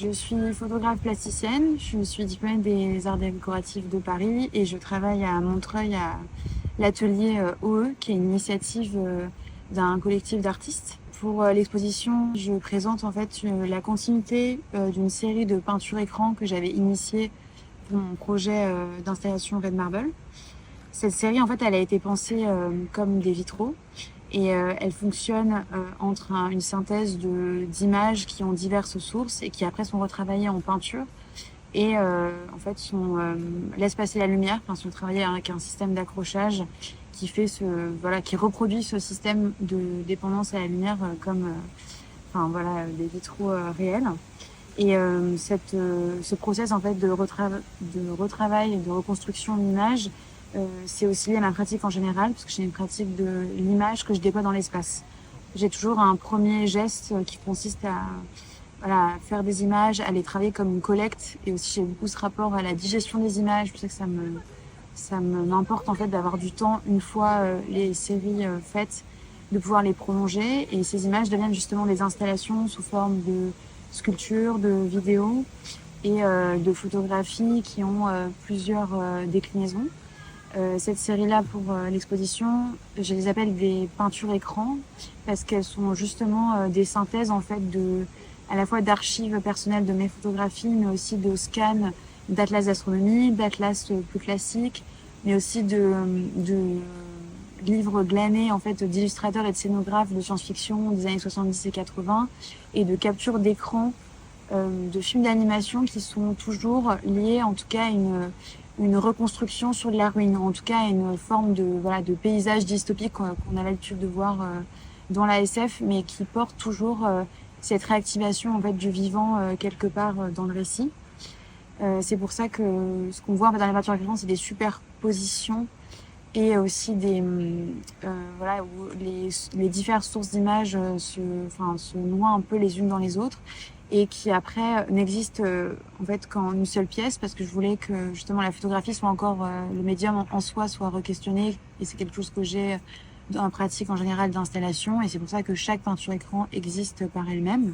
Je suis photographe plasticienne, je suis diplômée des arts décoratifs de Paris et je travaille à Montreuil à l'atelier OE, qui est une initiative d'un collectif d'artistes. Pour l'exposition, je présente en fait la continuité d'une série de peintures écran que j'avais initiée pour mon projet d'installation Red Marble. Cette série, en fait, elle a été pensée comme des vitraux et elle fonctionne entre une synthèse d'images qui ont diverses sources et qui après sont retravaillées en peinture et en fait laissent passer la lumière, enfin sont travaillées avec un système d'accrochage qui fait qui reproduit ce système de dépendance à la lumière des vitraux réels. Et ce process en fait de retravail et de reconstruction de l'image, c'est aussi lié à ma pratique en général, parce que j'ai une pratique de l'image que je déploie dans l'espace. J'ai toujours un premier geste qui consiste à faire des images, à les travailler comme une collecte, et aussi j'ai beaucoup ce rapport à la digestion des images. Je sais que ça m'importe en fait d'avoir du temps une fois les séries faites, de pouvoir les prolonger, et ces images deviennent justement des installations sous forme de sculptures, de vidéos et de photographies qui ont plusieurs déclinaisons. Cette série-là, pour l'exposition, je les appelle des peintures écran parce qu'elles sont justement des synthèses en fait à la fois d'archives personnelles de mes photographies, mais aussi de scans d'atlas d'astronomie, d'atlas plus classiques, mais aussi de livres glanés en fait d'illustrateurs et de scénographes de science-fiction des années 70 et 80 et de captures d'écran de films d'animation qui sont toujours liés en tout cas à une reconstruction sur de la ruine, en tout cas une forme de paysage dystopique qu'on a l'habitude de voir dans la SF, mais qui porte toujours cette réactivation en fait du vivant quelque part dans le récit. C'est pour ça que ce qu'on voit en fait, dans les peintures écran, c'est des superpositions et aussi où les diverses sources d'images se noient un peu les unes dans les autres, et qui après n'existe en fait qu'en une seule pièce, parce que je voulais que justement la photographie soit encore le médium en soi soit re-questionné, et c'est quelque chose que j'ai dans la pratique en général d'installation, et c'est pour ça que chaque peinture écran existe par elle-même.